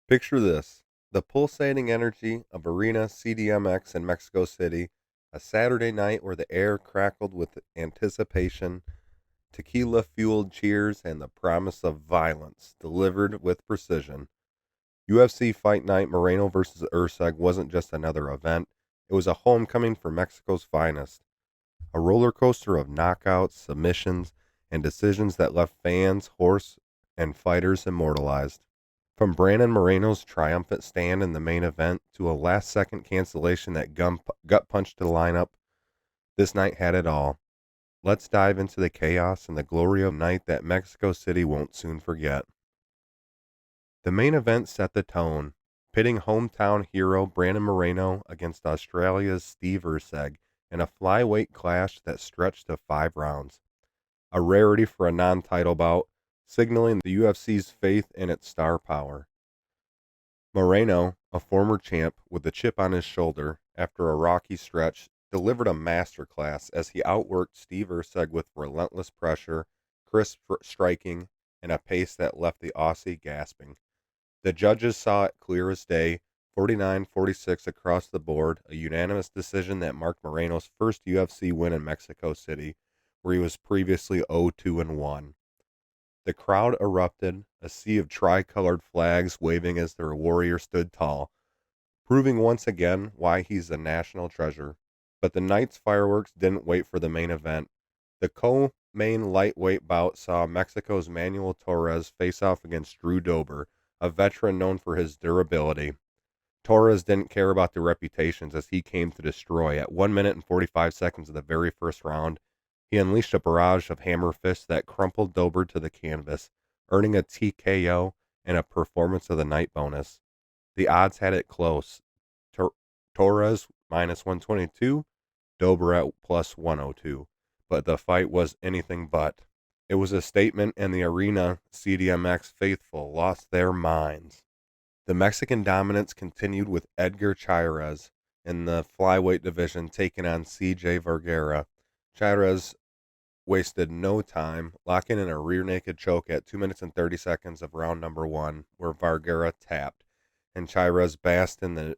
Picture this: the pulsating energy of Arena CDMX in Mexico City, a Saturday night where the air crackled with anticipation, tequila fueled cheers, and the promise of violence delivered with precision. UFC Fight Night Moreno versus Urseg wasn't just another event, it was a homecoming for Mexico's finest. A roller coaster of knockouts, submissions, and decisions that left fans, horse, and fighters immortalized. From Brandon Moreno's triumphant stand in the main event to a last second cancellation that gut punched the lineup, this night had it all. Let's dive into the chaos and the glory of a night that Mexico City won't soon forget. The main event set the tone, pitting hometown hero Brandon Moreno against Australia's Steve Urseg in a flyweight clash that stretched to 5 rounds. A rarity for a non-title bout, signaling the UFC's faith in its star power. Moreno, a former champ with a chip on his shoulder after a rocky stretch, delivered a masterclass as he outworked Steve Urseg with relentless pressure, crisp striking, and a pace that left the Aussie gasping. The judges saw it clear as day, 49-46 across the board, a unanimous decision that marked Moreno's first UFC win in Mexico City, where he was previously 0-2-1. The crowd erupted, a sea of tricolored flags waving as their warrior stood tall, proving once again why he's a national treasure. But the night's fireworks didn't wait for the main event. The co-main lightweight bout saw Mexico's Manuel Torres face off against Drew Dober, a veteran known for his durability. Torres didn't care about their reputations as he came to destroy. At 1 minute and 45 seconds of the very first round, he unleashed a barrage of hammer fists that crumpled Dober to the canvas, earning a TKO and a performance of the night bonus. The odds had it close. Torres minus 122, Dober at plus 102. But the fight was anything but. It was a statement, and the Arena CDMX faithful lost their minds. The Mexican dominance continued with Edgar Chairez in the flyweight division taking on CJ Vergara. Chairez wasted no time, locking in a rear naked choke at 2 minutes and 30 seconds of round number 1, where Vergara tapped, and Chairez basked in the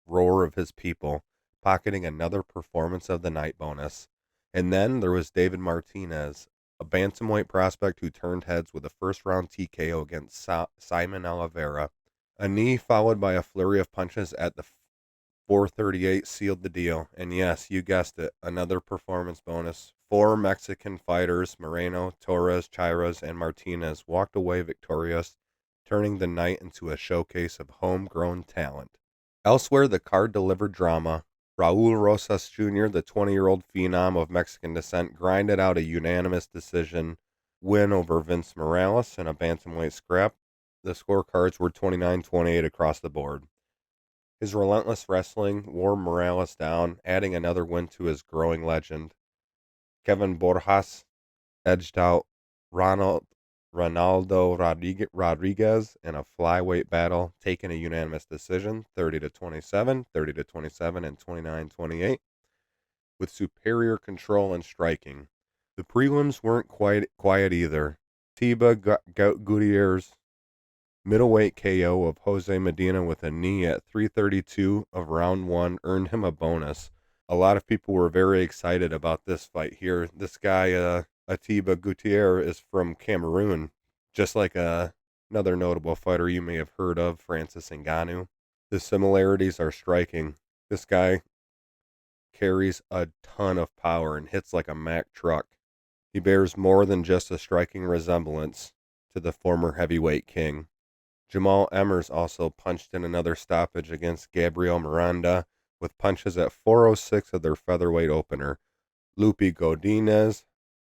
roar of his people, pocketing another performance of the night bonus. And then there was David Martinez, a bantamweight prospect who turned heads with a first round TKO against Simon Oliveira. A knee followed by a flurry of punches at the 438 sealed the deal. And yes, you guessed it, another performance bonus. 4 Mexican fighters, Moreno, Torres, Chairez, and Martinez, walked away victorious, turning the night into a showcase of homegrown talent. Elsewhere, the card delivered drama. Raul Rosas Jr., the 20-year-old phenom of Mexican descent, grinded out a unanimous decision win over Vince Morales in a bantamweight scrap. The scorecards were 29-28 across the board. His relentless wrestling wore Morales down, adding another win to his growing legend. Kevin Borjas edged out Ronaldo Rodriguez in a flyweight battle, taking a unanimous decision, 30-27, 30-27, and 29-28, with superior control and striking. The prelims weren't quite quiet either. Tiba Gutierrez middleweight KO of Jose Medina with a knee at 3:32 of round 1 earned him a bonus. A lot of people were very excited about this fight here. This guy, Atiba Gutierrez, is from Cameroon, just like another notable fighter you may have heard of, Francis Ngannou. The similarities are striking. This guy carries a ton of power and hits like a Mack truck. He bears more than just a striking resemblance to the former heavyweight king. Jamal Emmers also punched in another stoppage against Gabriel Miranda with punches at 4:06 of their featherweight opener. Lupe Godinez,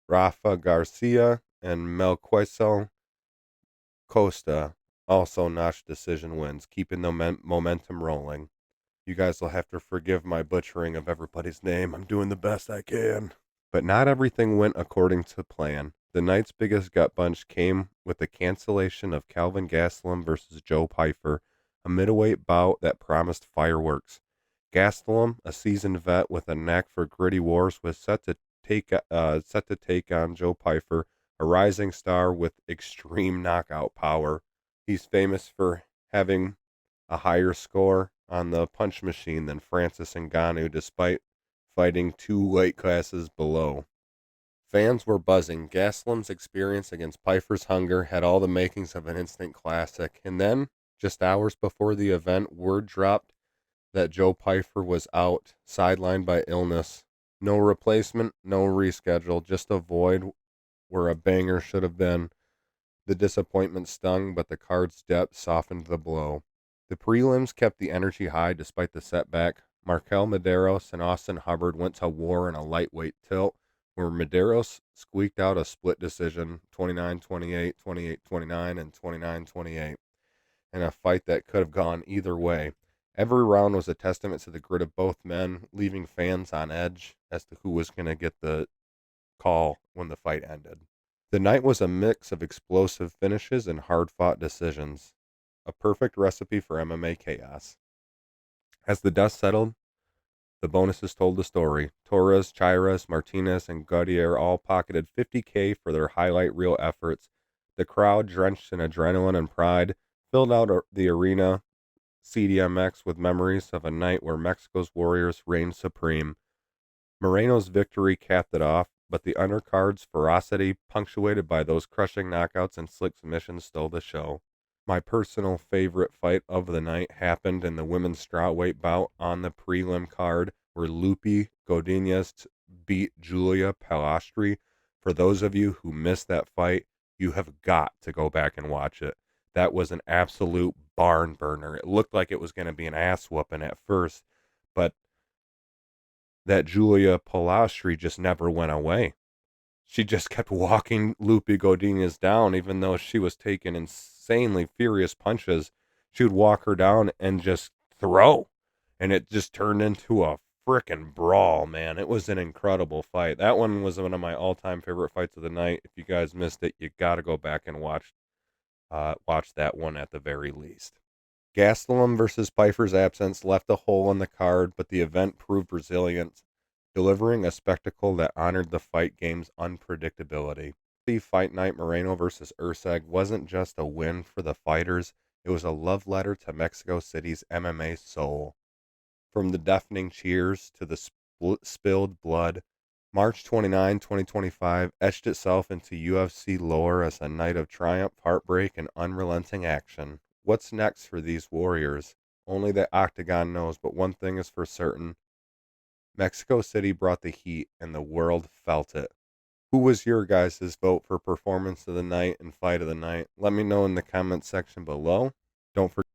Rafa Garcia, and Melquiel Costa also notched decision wins, keeping the momentum rolling. You guys will have to forgive my butchering of everybody's name. I'm doing the best I can. But not everything went according to plan. The night's biggest gut punch came with the cancellation of Calvin Gastelum versus Joe Pyfer, a middleweight bout that promised fireworks. Gastelum, a seasoned vet with a knack for gritty wars, was set to take on Joe Pyfer, a rising star with extreme knockout power. He's famous for having a higher score on the punch machine than Francis Ngannou, despite fighting 2 weight classes below. Fans were buzzing. Gastelum's experience against Pfeiffer's hunger had all the makings of an instant classic. And then, just hours before the event, word dropped that Joe Pfeiffer was out, sidelined by illness. No replacement, no reschedule, just a void where a banger should have been. The disappointment stung, but the card's depth softened the blow. The prelims kept the energy high despite the setback. Markel Medeiros and Austin Hubbard went to war in a lightweight tilt, where Medeiros squeaked out a split decision, 29-28, 28-29, and 29-28, in a fight that could have gone either way. Every round was a testament to the grit of both men, leaving fans on edge as to who was going to get the call when the fight ended. The night was a mix of explosive finishes and hard-fought decisions, a perfect recipe for MMA chaos. As the dust settled, the bonuses told the story. Torres, Chairez, Martinez, and Gaudier all pocketed $50K for their highlight reel efforts. The crowd, drenched in adrenaline and pride, filled out the arena CDMX with memories of a night where Mexico's warriors reigned supreme. Moreno's victory capped it off, but the undercard's ferocity, punctuated by those crushing knockouts and slick submissions, stole the show. My personal favorite fight of the night happened in the women's strawweight bout on the prelim card, where Lupi Godinez beat Julia Palastri. For those of you who missed that fight, you have got to go back and watch it. That was an absolute barn burner. It looked like it was going to be an ass whooping at first, but that Julia Palastri just never went away. She just kept walking Lupi Godinez down, even though she was taking insanely furious punches. She would walk her down and just throw, and it just turned into a frickin' brawl, man. It was an incredible fight. That one was one of my all-time favorite fights of the night. If you guys missed it, you got to go back and watch that one at the very least. Gastelum versus Pfeiffer's absence left a hole in the card, but the event proved resilient, delivering a spectacle that honored the fight game's unpredictability. The fight night Moreno versus Urseg wasn't just a win for the fighters, it was a love letter to Mexico City's MMA soul. From the deafening cheers to the spilled blood, March 29, 2025 etched itself into UFC lore as a night of triumph, heartbreak, and unrelenting action. What's next for these warriors? Only the Octagon knows, but one thing is for certain. Mexico City brought the heat, and the world felt it. Who was your guys' vote for performance of the night and fight of the night? Let me know in the comments section below. Don't forget